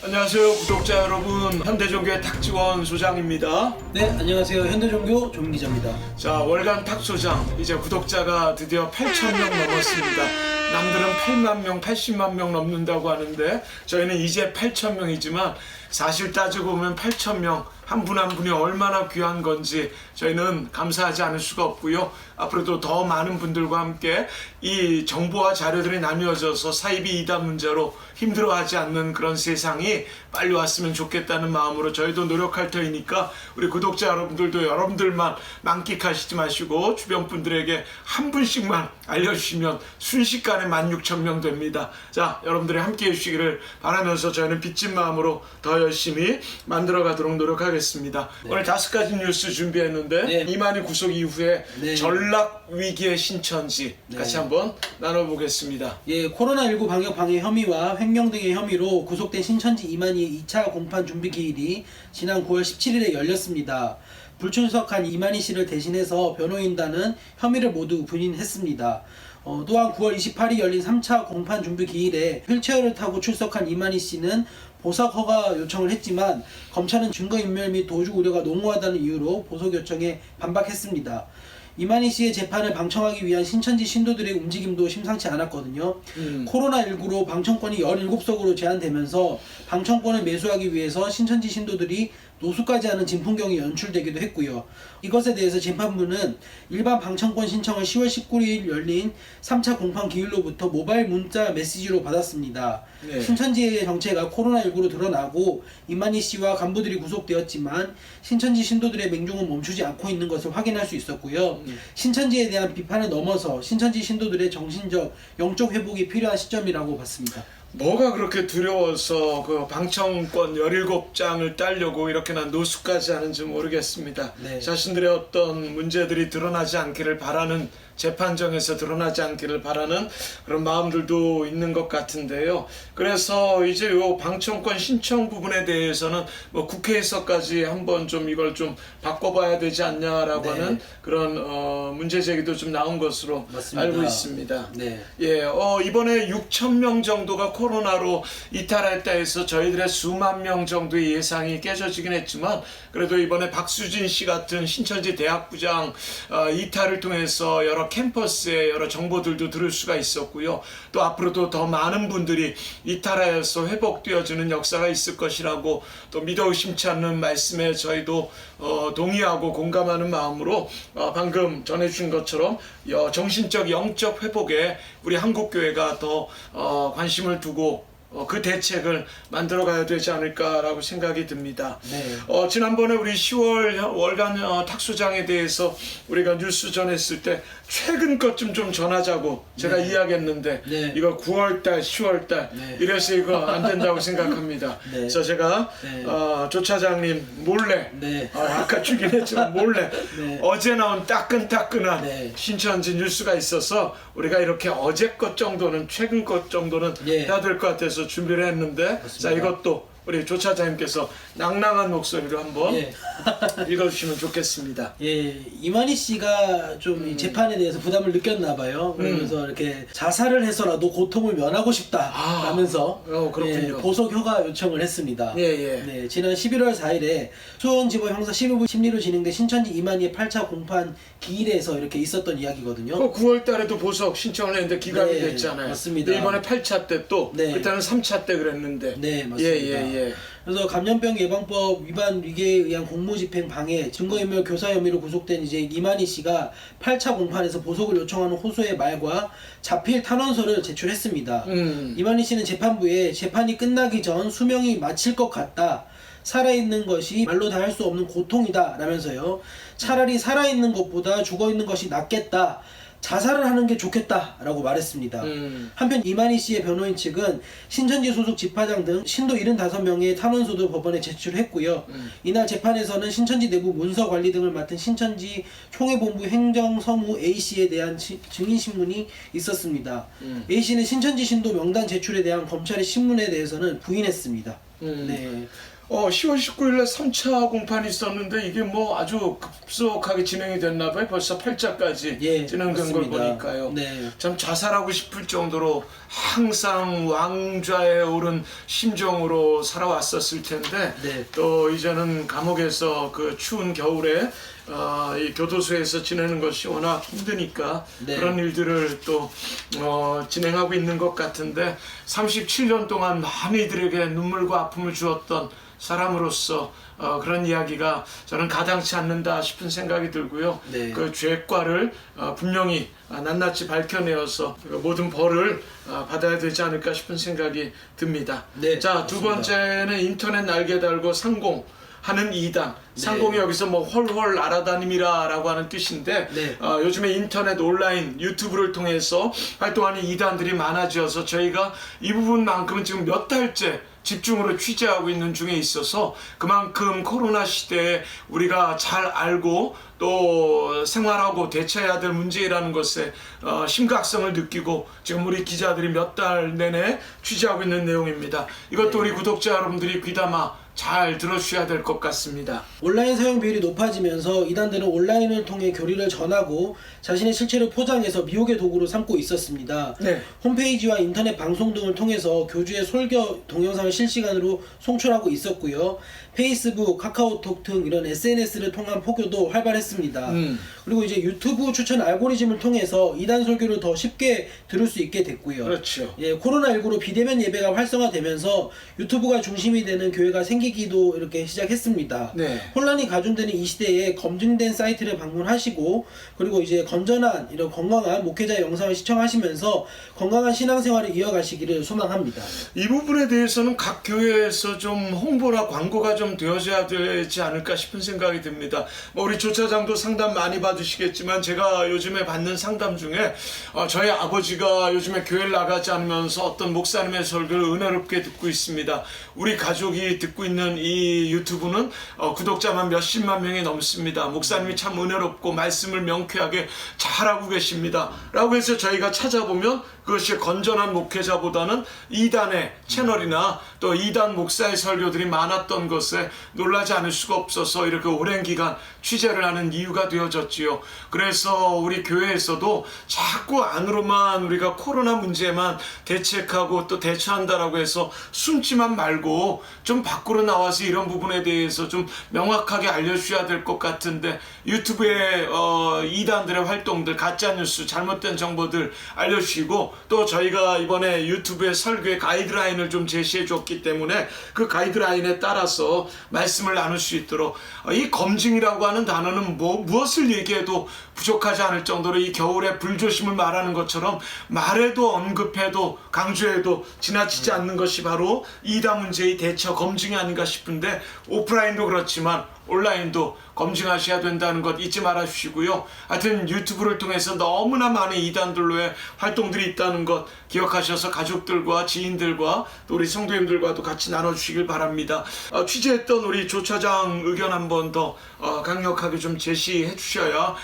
안녕하세요 구독자 여러분, 현대종교의 탁지원 소장입니다. 네, 안녕하세요. 현대종교 조민기자입니다. 자, 월간 탁소장 이제 구독자가 드디어 8,000명 넘었습니다. 남들은 8만 명, 80만 명 넘는다고 하는데 저희는 이제 8,000명이지만 사실 따지고 보면 8,000명 한 분 한 분이 얼마나 귀한 건지 저희는 감사하지 않을 수가 없고요. 앞으로도 더 많은 분들과 함께 이 정보와 자료들이 나뉘어져서 사이비 이단 문제로 힘들어하지 않는 그런 세상이 빨리 왔으면 좋겠다는 마음으로 저희도 노력할 터이니까 우리 구독자 여러분들도 여러분들만 만끽하시지 마시고 주변 분들에게 한 분씩만 알려주시면 순식간에 16,000명 됩니다. 자, 여러분들이 함께 해주시기를 바라면서 저희는 빚진 마음으로 더 열심히 만들어가도록 노력하겠습니다. 네. 오늘 5가지 뉴스 준비했는데 네. 이만희 구속 이후에 네. 전락 위기의 신천지 같이 네. 한번 나눠보겠습니다. 예, 코로나19 방역 방해 혐의와 횡령 등의 혐의로 구속된 신천지 이만희의 2차 공판 준비 기일이 지난 9월 17일에 열렸습니다. 불출석한 이만희 씨를 대신해서 변호인단은 혐의를 모두 부인했습니다. 또한 9월 28일 열린 3차 공판 준비 기일에 휠체어를 타고 출석한 이만희 씨는 보석 허가 요청을 했지만 검찰은 증거인멸 및 도주 우려가 농후하다는 이유로 보석 요청에 반박했습니다. 이만희 씨의 재판을 방청하기 위한 신천지 신도들의 움직임도 심상치 않았거든요. 코로나19로 방청권이 17석으로 제한되면서 방청권을 매수하기 위해서 신천지 신도들이 노숙까지 하는 진풍경이 연출되기도 했고요. 이것에 대해서 재판부는 일반 방청권 신청을 10월 19일 열린 3차 공판 기일로부터 모바일 문자 메시지로 받았습니다. 네. 신천지의 정체가 코로나19로 드러나고 이만희 씨와 간부들이 구속되었지만 신천지 신도들의 맹종은 멈추지 않고 있는 것을 확인할 수 있었고요. 신천지에 대한 비판을 넘어서 신천지 신도들의 정신적, 영적 회복이 필요한 시점이라고 봤습니다. 뭐가 그렇게 두려워서 그 방청권 17장을 따려고 이렇게나 노숙까지 하는지 모르겠습니다. 네. 자신들의 어떤 문제들이 드러나지 않기를 바라는, 재판정에서 드러나지 않기를 바라는 그런 마음들도 있는 것 같은데요. 그래서 이제 요 방청권 신청 부분에 대해서는 뭐 국회에서까지 한번 좀 이걸 좀 바꿔봐야 되지 않냐라고 네. 하는 그런 문제 제기도 좀 나온 것으로 맞습니다. 알고 있습니다. 네. 예, 이번에 6,000명 정도가 코로나로 이탈했다 해서 저희들의 수만 명 정도의 예상이 깨져지긴 했지만 그래도 이번에 박수진 씨 같은 신천지 대학부장 이탈을 통해서 여러 캠퍼스의 여러 정보들도 들을 수가 있었고요. 또 앞으로도 더 많은 분들이 이탈하여서 회복되어지는 역사가 있을 것이라고 또 믿어 의심치 않는 말씀에 저희도 동의하고 공감하는 마음으로 방금 전해주신 것처럼 정신적 영적 회복에 우리 한국교회가 더 관심을 두고 그 대책을 만들어가야 되지 않을까라고 생각이 듭니다. 네. 지난번에 우리 10월 월간 탁소장에 대해서 우리가 뉴스 전했을 때 최근 것 좀 전하자고 제가 네. 이야기했는데 네. 이거 9월달, 10월달 네. 이래서 이거 안 된다고 생각합니다. 네. 그래서 제가 네. 조 차장님 몰래 네. 아까 주긴 했지만 몰래 네. 어제 나온 따끈따끈한 네. 신천지 뉴스가 있어서 우리가 이렇게 어제 것 정도는 최근 것 정도는 예. 해야 될 것 같아서 준비를 했는데 자, 이것도 우리 조 차장님께서 낭낭한 목소리로 한번 예. 읽어주시면 좋겠습니다. 예, 이만희 씨가 좀 이 재판에 대해서 부담을 느꼈나 봐요. 그러면서 이렇게 자살을 해서라도 고통을 면하고 싶다라면서 그렇군요. 보석 허가 요청을 했습니다. 예, 예. 네, 지난 11월 4일에 수원지법 형사 15부 심리로 진행된 신천지 이만희의 8차 공판 기일에서 이렇게 있었던 이야기거든요. 9월 달에도 보석 신청을 했는데 기각이 네, 됐잖아요. 맞습니다. 근데 이번에 8차 때 또 네. 그때는 3차 때 그랬는데 네, 맞습니다. 예. 그래서 감염병 예방법 위반 위계에 의한 공무집행 방해, 증거인멸 교사 혐의로 구속된 이제 이만희 씨가 8차 공판에서 보석을 요청하는 호소의 말과 자필 탄원서를 제출했습니다. 이만희 씨는 재판부에 재판이 끝나기 전 수명이 마칠 것 같다. 살아있는 것이 말로 다 할 수 없는 고통이다 라면서요. 차라리 살아있는 것보다 죽어있는 것이 낫겠다. 자살을 하는 게 좋겠다라고 말했습니다. 한편 이만희 씨의 변호인 측은 신천지 소속 집화장 등 신도 75명의 탄원서도 법원에 제출했고요. 이날 재판에서는 신천지 내부 문서 관리 등을 맡은 신천지 총회본부 행정서무 A씨에 대한 증인신문이 있었습니다. A씨는 신천지 신도 명단 제출에 대한 검찰의 신문에 대해서는 부인했습니다. 네. 10월 19일에 3차 공판이 있었는데 이게 뭐 아주 급속하게 진행이 됐나 봐요. 벌써 8차까지 예, 진행된 걸 맞습니다. 보니까요. 네. 참 자살하고 싶을 정도로 항상 왕좌에 오른 심정으로 살아왔었을 텐데 네. 또 이제는 감옥에서 그 추운 겨울에 이 교도소에서 지내는 것이 워낙 힘드니까 네. 그런 일들을 또 진행하고 있는 것 같은데 37년 동안 많은 이들에게 눈물과 아픔을 주었던 사람으로서 그런 이야기가 저는 가당치 않는다 싶은 생각이 들고요. 네. 그 죄과를 분명히 낱낱이 밝혀내어서 그 모든 벌을 받아야 되지 않을까 싶은 생각이 듭니다. 네, 자, 두 맞습니다. 번째는 인터넷 날개 달고 상공 하는 이단. 상공이 여기서 뭐 헐헐 날아다님이라 라고 하는 뜻인데 네. 요즘에 인터넷 온라인 유튜브를 통해서 활동하는 이단들이 많아져서 저희가 이 부분만큼은 지금 몇 달째 집중으로 취재하고 있는 중에 있어서 그만큼 코로나 시대에 우리가 잘 알고 또 생활하고 대처해야 될 문제라는 것에 심각성을 느끼고 지금 우리 기자들이 몇 달 내내 취재하고 있는 내용입니다. 이것도 우리 구독자 여러분들이 귀담아 잘 들어주셔야 될 것 같습니다. 온라인 사용 비율이 높아지면서 이단들은 온라인을 통해 교리를 전하고 자신의 실체를 포장해서 미혹의 도구로 삼고 있었습니다. 네. 홈페이지와 인터넷 방송 등을 통해서 교주의 설교 동영상을 실시간으로 송출하고 있었고요. 페이스북, 카카오톡 등 이런 SNS를 통한 포교도 활발했습니다. 그리고 이제 유튜브 추천 알고리즘을 통해서 이단 설교를 더 쉽게 들을 수 있게 됐고요. 그렇죠. 예, 코로나19로 비대면 예배가 활성화되면서 유튜브가 중심이 되는 교회가 생기기도 이렇게 시작했습니다. 네. 혼란이 가중되는 이 시대에 검증된 사이트를 방문하시고 그리고 이제 건전한 이런 건강한 목회자 영상을 시청하시면서 건강한 신앙생활을 이어가시기를 소망합니다. 이 부분에 대해서는 각 교회에서 좀 홍보나 광고가 좀 되어져야 되지 않을까 싶은 생각이 듭니다. 뭐 우리 조차장도 상담 많이 받으시겠지만 제가 요즘에 받는 상담 중에 저희 아버지가 요즘에 교회를 나가지 않으면서 어떤 목사님의 설교를 은혜롭게 듣고 있습니다. 우리 가족이 듣고 있는 이 유튜브는 구독자만 몇십만 명이 넘습니다. 목사님이 참 은혜롭고 말씀을 명쾌하게 잘하고 계십니다. 라고 해서 저희가 찾아보면 그것이 건전한 목회자보다는 이단의 채널이나 또 이단 목사의 설교들이 많았던 것에 놀라지 않을 수가 없어서 이렇게 오랜 기간 취재를 하는 이유가 되어졌지요. 그래서 우리 교회에서도 자꾸 안으로만 우리가 코로나 문제만 대책하고 또 대처한다라고 해서 숨지만 말고 좀 밖으로 나와서 이런 부분에 대해서 좀 명확하게 알려주셔야 될 것 같은데 유튜브에 이단들의 활동들, 가짜뉴스, 잘못된 정보들 알려주시고 또 저희가 이번에 유튜브에 설교의 가이드라인을 좀 제시해 줬기 때문에 그 가이드라인에 따라서 말씀을 나눌 수 있도록 이 검증이라고 하는 단어는 무엇을 얘기해도 부족하지 않을 정도로 이 겨울에 불조심을 말하는 것처럼 말해도 언급해도 강조해도 지나치지 않는 것이 바로 이단 문제의 대처 검증이 아닌가 싶은데 오프라인도 그렇지만 온라인도 검증하셔야 된다는 것 잊지 말아 주시고요. 하여튼 유튜브를 통해서 너무나 많은 이단들로의 활동들이 있다는 것 기억하셔서 가족들과 지인들과 또 우리 성도님들과도 같이 나눠주시길 바랍니다. 취재했던 우리 조 차장 의견 한 번 더 강력하게 좀 제시해 주셔야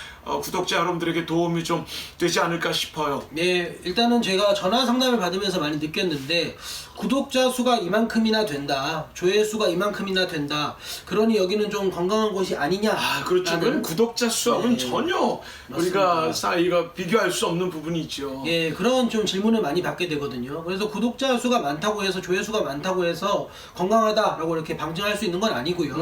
구독자 여러분들에게 도움이 좀 되지 않을까 싶어요. 네, 일단은 제가 전화 상담을 받으면서 많이 느꼈는데 구독자 수가 이만큼이나 된다, 조회수가 이만큼이나 된다, 그러니 여기는 좀 건강한 곳이 아니냐. 그렇죠. 그건 구독자 수하고는 네, 전혀 우리가 이거 비교할 수 없는 부분이 있죠. 예, 그런 좀 질문을 많이 받게 되거든요. 그래서 구독자 수가 많다고 해서 조회수가 많다고 해서 건강하다라고 이렇게 방증할 수 있는 건 아니고요.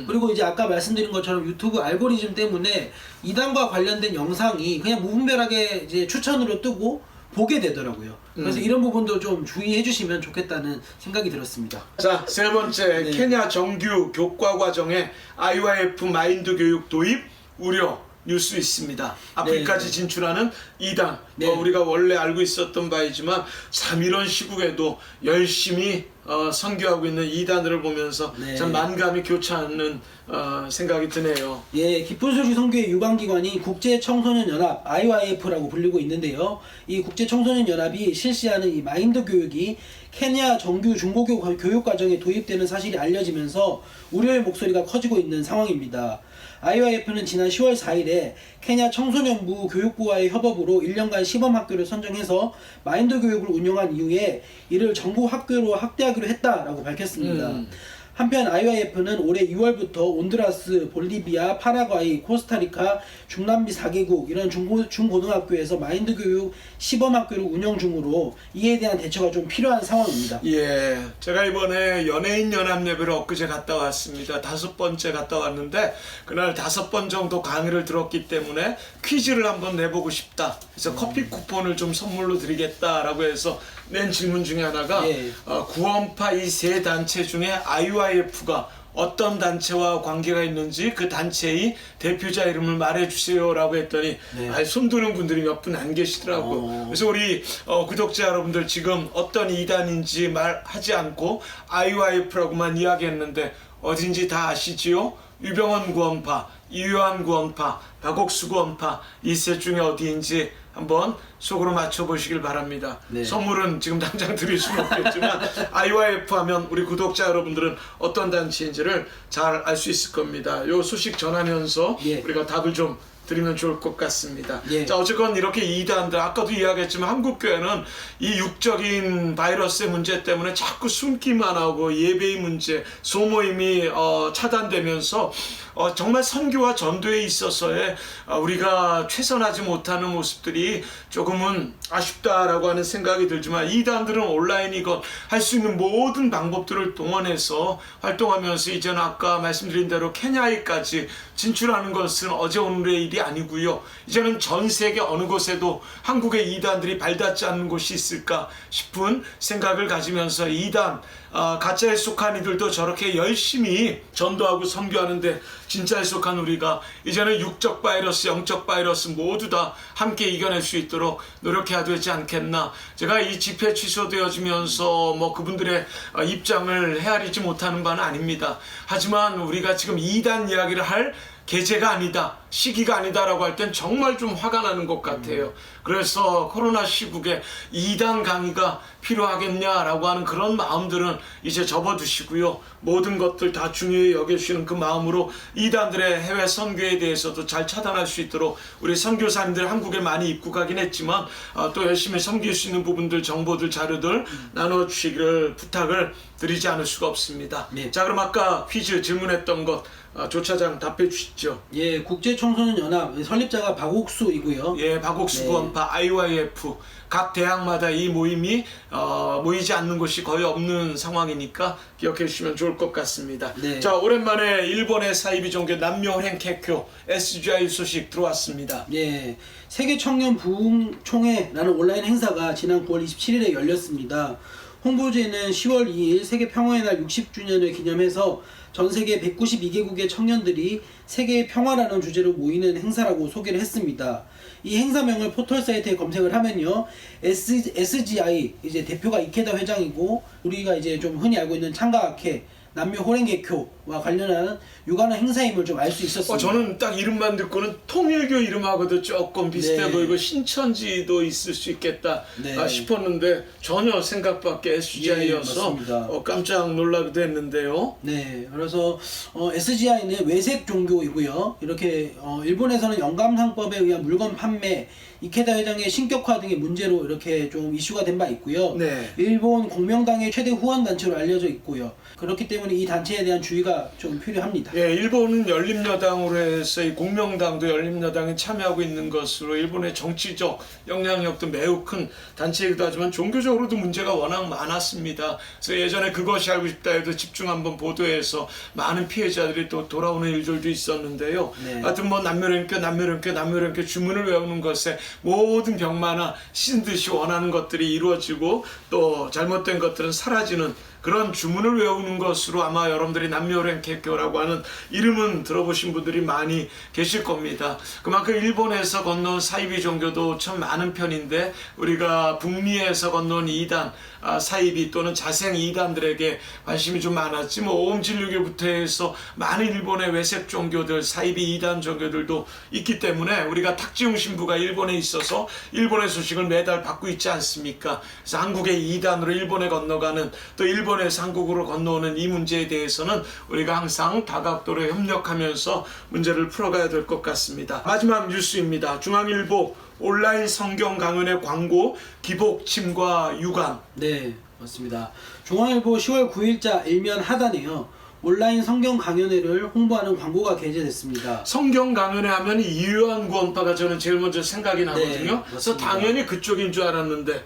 그리고 이제 아까 말씀드린 것처럼 유튜브 알고리즘 때문에 이단과 관련된 영상이 그냥 무분별하게 이제 추천으로 뜨고 보게 되더라고요. 그래서 이런 부분도 좀 주의해 주시면 좋겠다는 생각이 들었습니다. 자, 세 번째, 네. 케냐 정규 교과 과정에 IYF 마인드 교육 도입 우려 뉴스 있습니다. 아프리카까지 진출하는 이단, 네. 우리가 원래 알고 있었던 바이지만 참 이런 시국에도 열심히 선교하고 있는 이단들을 보면서 네. 참 만감이 교차하는 생각이 드네요. 예, 기쁜 소식 선교의 유관기관이 국제청소년연합 IYF라고 불리고 있는데요. 이 국제청소년연합이 실시하는 이 마인드 교육이 케냐 정규 중고교 교육과정에 도입되는 사실이 알려지면서 우려의 목소리가 커지고 있는 상황입니다. IYF는 지난 10월 4일에 케냐 청소년부 교육부와의 협업으로 1년간 시범학교를 선정해서 마인드 교육을 운영한 이후에 이를 정부 학교로 확대하기 합의하기로 했다라고 밝혔습니다. 한편 IYF는 올해 2월부터 온두라스, 볼리비아, 파라과이, 코스타리카, 중남미 4개국 이런 중고등학교에서 마인드 교육 시범 학교를 운영 중으로 이에 대한 대처가 좀 필요한 상황입니다. 예, 제가 이번에 연예인 연합 예배를 엊그제 갔다 왔습니다. 5번째 갔다 왔는데 그날 5번 정도 강의를 들었기 때문에 퀴즈를 한번 내보고 싶다. 그래서 커피 쿠폰을 좀 선물로 드리겠다라고 해서 낸 질문 중에 하나가 예. 구원파 이 세 단체 중에 IYF가 어떤 단체와 관계가 있는지 그 단체의 대표자 이름을 말해주세요 라고 했더니 네. 손 드는 분들이 몇 분 안 계시더라고요. 그래서 우리 구독자 여러분들 지금 어떤 이단인지 말하지 않고 IYF라고만 이야기했는데 어딘지 다 아시지요? 유병원 구원파, 이유한 구원파, 박옥수 구원파 이 셋 중에 어디인지 한번 속으로 맞춰보시길 바랍니다. 네. 선물은 지금 당장 드릴 수는 없겠지만 IYF 하면 우리 구독자 여러분들은 어떤 단체인지를 잘 알 수 있을 겁니다. 요 소식 전하면서 예. 우리가 답을 좀 드리면 좋을 것 같습니다. 예. 자, 어쨌건 이렇게 이단들 아까도 이야기했지만 한국교회는 이 육적인 바이러스의 문제 때문에 자꾸 숨기만 하고 예배의 문제, 소모임이 차단되면서 정말 선교와 전도에 있어서의 우리가 최선하지 못하는 모습들이 조금은 아쉽다라고 하는 생각이 들지만 이단들은 온라인이건 할 수 있는 모든 방법들을 동원해서 활동하면서 이제는 아까 말씀드린 대로 케냐에까지 진출하는 것은 어제 오늘의 일이 아니고요. 이제는 전 세계 어느 곳에도 한국의 이단들이 발닿지 않는 곳이 있을까 싶은 생각을 가지면서 이단 가짜에 속한 이들도 저렇게 열심히 전도하고 선교하는데 진짜에 속한 우리가 이제는 육적 바이러스, 영적 바이러스 모두 다 함께 이겨낼 수 있도록 노력해야 되지 않겠나. 제가 이 집회 취소되어지면서 뭐 그분들의 입장을 헤아리지 못하는 바는 아닙니다. 하지만 우리가 지금 이단 이야기를 할 계제가 아니다, 시기가 아니다라고 할 땐 정말 좀 화가 나는 것 같아요. 그래서 코로나 시국에 이단 강의가 필요하겠냐라고 하는 그런 마음들은 이제 접어두시고요. 모든 것들 다 중요히 여겨주시는 그 마음으로 이단들의 해외 선교에 대해서도 잘 차단할 수 있도록 우리 선교사님들 한국에 많이 입국하긴 했지만 또 열심히 섬길 수 있는 부분들, 정보들, 자료들 나눠주시기를 부탁을 드리지 않을 수가 없습니다. 네. 자, 그럼 아까 퀴즈 질문했던 것 조 차장 답해 주시죠. 예, 국제청소년연합 설립자가 박옥수이고요. 예, 박옥수 네. 구원파 IYF 각 대학마다 이 모임이 모이지 않는 곳이 거의 없는 상황이니까 기억해 주시면 좋을 것 같습니다. 네. 자, 오랜만에 일본의 사이비 종교 남묘행 개교 SGI 소식 들어왔습니다. 예, 세계 청년 부흥총회라는 온라인 행사가 지난 9월 27일에 열렸습니다. 홍보지에는 10월 2일 세계 평화의 날 60주년을 기념해서 전 세계 192개국의 청년들이 세계의 평화라는 주제로 모이는 행사라고 소개를 했습니다. 이 행사명을 포털 사이트에 검색을 하면요, SGI 이제 대표가 이케다 회장이고 우리가 이제 좀 흔히 알고 있는 창가아케 남묘 호랭개교와 관련한 유관한 행사임을 좀 알 수 있었습니다. 저는 딱 이름만 듣고는 통일교 이름하고도 조금 비슷해 네. 보이고 신천지도 있을 수 있겠다 네. 싶었는데 전혀 생각밖의 SGI여서 맞습니다. 깜짝 놀라기도 했는데요. 네, 그래서 SGI는 외색 종교이고요. 이렇게 일본에서는 영감상법에 의한 물건 판매, 이케다 회장의 신격화 등의 문제로 이렇게 좀 이슈가 된 바 있고요. 네. 일본 공명당의 최대 후원 단체로 알려져 있고요. 그렇기 때문에 이 단체에 대한 주의가 좀 필요합니다. 예, 일본은 열린여당으로 해서 이 공명당도 열린여당에 참여하고 있는 것으로 일본의 정치적 영향력도 매우 큰 단체이기도 하지만 종교적으로도 문제가 워낙 많았습니다. 그래서 예전에 그것이 알고 싶다 해도 집중 한번 보도해서 많은 피해자들이 또 돌아오는 일들도 있었는데요. 네. 하여튼 뭐 남묘랭교 주문을 외우는 것에 모든 병마나 신 듯이 원하는 것들이 이루어지고 또 잘못된 것들은 사라지는 그런 주문을 외우는 것으로 아마 여러분들이 남묘랭개교라고 하는 이름은 들어보신 분들이 많이 계실 겁니다. 그만큼 일본에서 건너온 사이비 종교도 참 많은 편인데 우리가 북미에서 건너온 이단, 사이비 또는 자생 이단들에게 관심이 좀 많았지 뭐 오음진리교부터 해서 많은 일본의 외색 종교들, 사이비 이단 종교들도 있기 때문에 우리가 탁지용 신부가 일본에 있어서 일본의 소식을 매달 받고 있지 않습니까? 그래서 한국의 이단으로 일본에 건너가는 또 일본에서 한국으로 건너오는 이 문제에 대해서는 우리가 항상 다각도로 협력하면서 문제를 풀어가야 될 것 같습니다. 마지막 뉴스입니다. 중앙일보 온라인 성경 강연의 광고, 기복침과 유감. 네. 맞습니다. 중앙일보 10월 9일자 일면 하단에요. 온라인 성경 강연회를 홍보하는 광고가 게재됐습니다. 성경 강연회 하면 이유한 구원파가 저는 제일 먼저 생각이 나거든요. 그래서 맞습니다. 당연히 그쪽인 줄 알았는데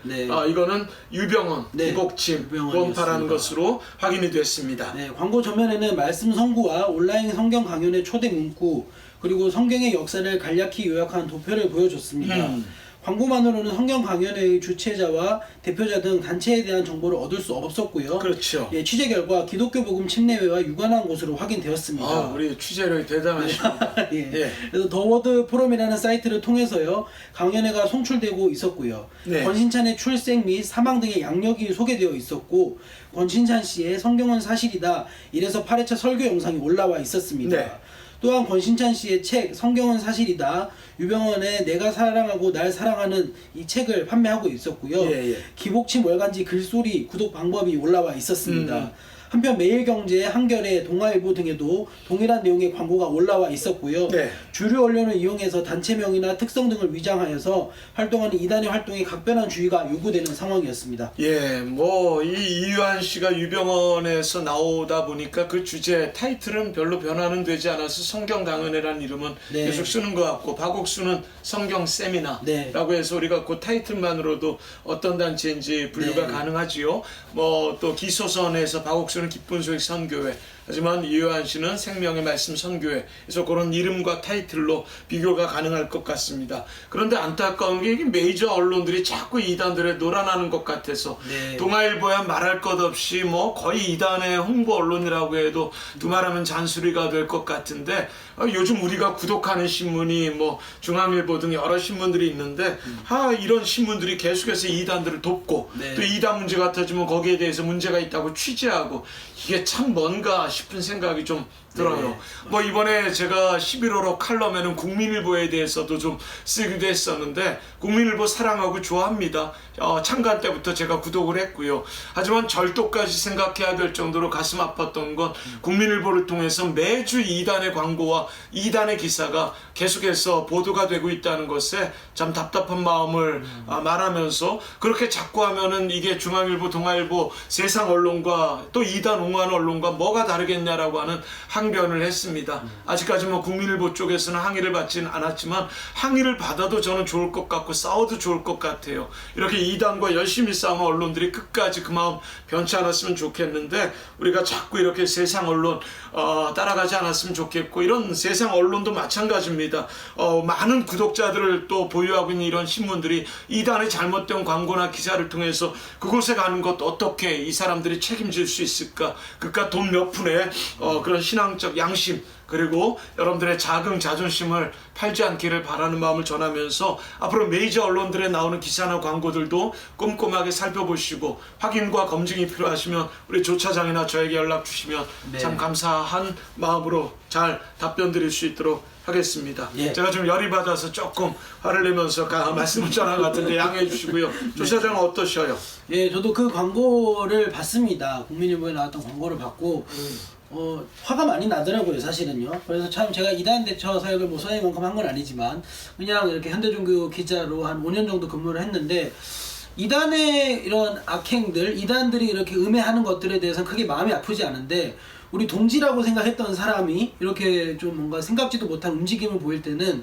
이거는 유병원, 기복침 구원파라는 것으로 확인이 됐습니다. 네, 광고 전면에는 말씀 선구와 온라인 성경 강연회 초대 문구 그리고 성경의 역사를 간략히 요약한 도표를 보여줬습니다. 광고만으로는 성경 강연회의 주최자와 대표자 등 단체에 대한 정보를 얻을 수 없었고요. 그렇죠. 예, 취재 결과 기독교 복음 침례회와 유관한 것으로 확인되었습니다. 우리 취재력이 대단하십니다. 예. 예. 그래서 더워드 포럼이라는 사이트를 통해서요 강연회가 송출되고 있었고요. 네. 권신찬의 출생 및 사망 등의 양력이 소개되어 있었고 권신찬 씨의 성경은 사실이다 1에서 8회차 설교 영상이 올라와 있었습니다. 네. 또한 권신찬 씨의 책 성경은 사실이다 유병원의 내가 사랑하고 날 사랑하는 이 책을 판매하고 있었고요. 기복침 월간지 글소리 구독 방법이 올라와 있었습니다. 한편 매일경제, 한겨레, 동아일보 등에도 동일한 내용의 광고가 올라와 있었고요. 주류 언론을 이용해서 단체명이나 특성 등을 위장하여서 활동하는 이단의 활동에 각별한 주의가 요구되는 상황이었습니다. 예, 뭐 이 이유한 씨가 유병원에서 나오다 보니까 그 주제 타이틀은 별로 변화는 되지 않아서 성경 강연회라는 이름은 계속 쓰는 것 같고 박옥수는 성경 세미나라고 해서 우리가 그 타이틀만으로도 어떤 단체인지 분류가 가능하지요. 뭐 또 기소선에서 박옥수는 기쁜 소식 선교회, 하지만 이유한 씨는 생명의 말씀 선교회. 그래서 그런 이름과 타이틀로 비교가 가능할 것 같습니다. 그런데 안타까운 게 이게 메이저 언론들이 자꾸 이단들에 놀아나는 것 같아서 동아일보야 말할 것 없이 뭐 거의 이단의 홍보 언론이라고 해도 두말하면 잔소리가 될 것 같은데 요즘 우리가 구독하는 신문이 뭐 중앙일보 등 여러 신문들이 있는데 이런 신문들이 계속해서 이단들을 돕고 또 이단 문제가 터지면 거기에 대해서 문제가 있다고 취재하고 이게 참 뭔가 싶은 생각이 좀 들어요. 뭐 이번에 제가 11월호 칼럼에는 국민일보에 대해서도 좀 쓰기도 했었는데 국민일보 사랑하고 좋아합니다. 창간 때부터 제가 구독을 했고요. 하지만 절도까지 생각해야 될 정도로 가슴 아팠던 건 국민일보를 통해서 매주 이단의 광고와 이단의 기사가 계속해서 보도가 되고 있다는 것에 참 답답한 마음을 말하면서 그렇게 자꾸 하면은 이게 중앙일보, 동아일보, 세상 언론과 또 이단 옹호하는 언론과 뭐가 다르겠냐라고 하는 항변을 했습니다. 아직까지 뭐 국민일보 쪽에서는 항의를 받지는 않았지만 항의를 받아도 저는 좋을 것 같고 싸워도 좋을 것 같아요. 이렇게 이단과 열심히 싸우는 언론들이 끝까지 그 마음 변치 않았으면 좋겠는데 우리가 자꾸 이렇게 세상 언론 따라가지 않았으면 좋겠고 이런 세상 언론도 마찬가지입니다. 많은 구독자들을 또 보유하고 있는 이런 신문들이 이단의 잘못된 광고나 기사를 통해서 그곳에 가는 것 어떻게 이 사람들이 책임질 수 있을까? 그러니까 돈 몇 푼에 그런 신앙적 양심 그리고 여러분들의 작은 자존심을 팔지 않기를 바라는 마음을 전하면서 앞으로 메이저 언론들에 나오는 기사나 광고들도 꼼꼼하게 살펴보시고 확인과 검증이 필요하시면 우리 조 차장이나 저에게 연락 주시면 참 감사한 마음으로 잘 답변 드릴 수 있도록 하겠습니다. 제가 좀 열이 받아서 조금 화를 내면서 말씀을 전한 것 같은데 양해해 주시고요. 조 차장은 어떠셔요? 예, 저도 그 광고를 봤습니다. 국민일보에 나왔던 광고를 봤고 화가 많이 나더라고요, 사실은요. 그래서 참 제가 이단 대처 사역을 뭐 선생님만큼 한 건 아니지만 그냥 이렇게 현대종교 기자로 한 5년 정도 근무를 했는데 이단의 이런 악행들, 이단들이 이렇게 음해하는 것들에 대해서는 크게 마음이 아프지 않은데 우리 동지라고 생각했던 사람이 이렇게 좀 뭔가 생각지도 못한 움직임을 보일 때는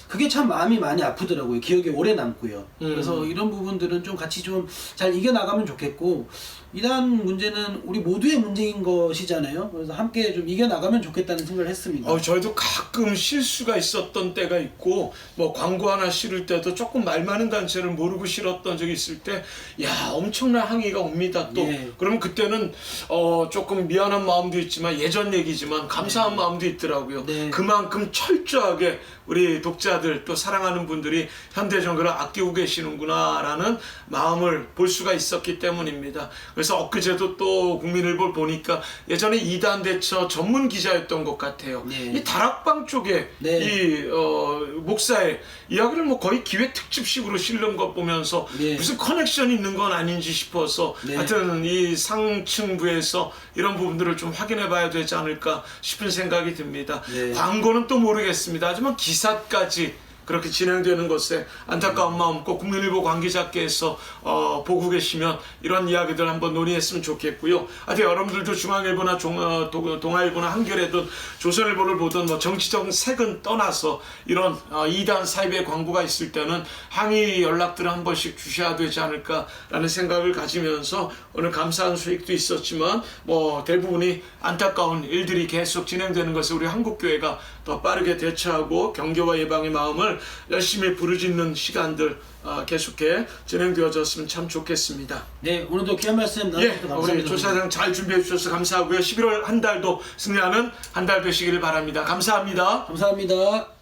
그게 참 마음이 많이 아프더라고요. 기억에 오래 남고요. 그래서 이런 부분들은 좀 같이 좀 잘 이겨나가면 좋겠고 이단 문제는 우리 모두의 문제인 것이잖아요. 그래서 함께 좀 이겨나가면 좋겠다는 생각을 했습니다. 저희도 가끔 실수가 있었던 때가 있고 뭐 광고 하나 실을 때도 조금 말 많은 단체를 모르고 실었던 적이 있을 때 엄청난 항의가 옵니다. 또 그러면 그때는 조금 미안한 마음도 있지만 예전 얘기지만 감사한 마음도 있더라고요. 그만큼 철저하게 우리 독자들 또 사랑하는 분들이 현대종교를 아끼고 계시는구나 라는 마음을 볼 수가 있었기 때문입니다. 그래서 엊그제도 또 국민일보를 보니까 예전에 이단 대처 전문 기자였던 것 같아요. 이 다락방 쪽에 이 목사의 이야기를 뭐 거의 기획 특집식으로 실는 것 보면서 무슨 커넥션이 있는 건 아닌지 싶어서 하여튼 이 상층부에서 이런 부분들을 좀 확인해 봐야 되지 않을까 싶은 생각이 듭니다. 광고는 또 모르겠습니다. 하지만 기사까지 그렇게 진행되는 것에 안타까운 마음 꼭 국민일보 관계자께서 보고 계시면 이런 이야기들 한번 논의했으면 좋겠고요. 하여튼 여러분들도 중앙일보나 동아일보나 한겨레든 조선일보를 보든 뭐 정치적 색은 떠나서 이런 이단 사입의 광고가 있을 때는 항의 연락들을 한 번씩 주셔야 되지 않을까라는 생각을 가지면서 오늘 감사한 수익도 있었지만 뭐 대부분이 안타까운 일들이 계속 진행되는 것을 우리 한국교회가 더 빠르게 대처하고 경계와 예방의 마음을 열심히 부르짖는 시간들 계속해 진행되어졌으면 참 좋겠습니다. 네, 오늘도 귀한 말씀 예, 나눠주셔서 감사합니다. 우리 조사장 잘 준비해 주셔서 감사하고요. 11월 한 달도 승리하는 한 달 되시기를 바랍니다. 감사합니다. 감사합니다.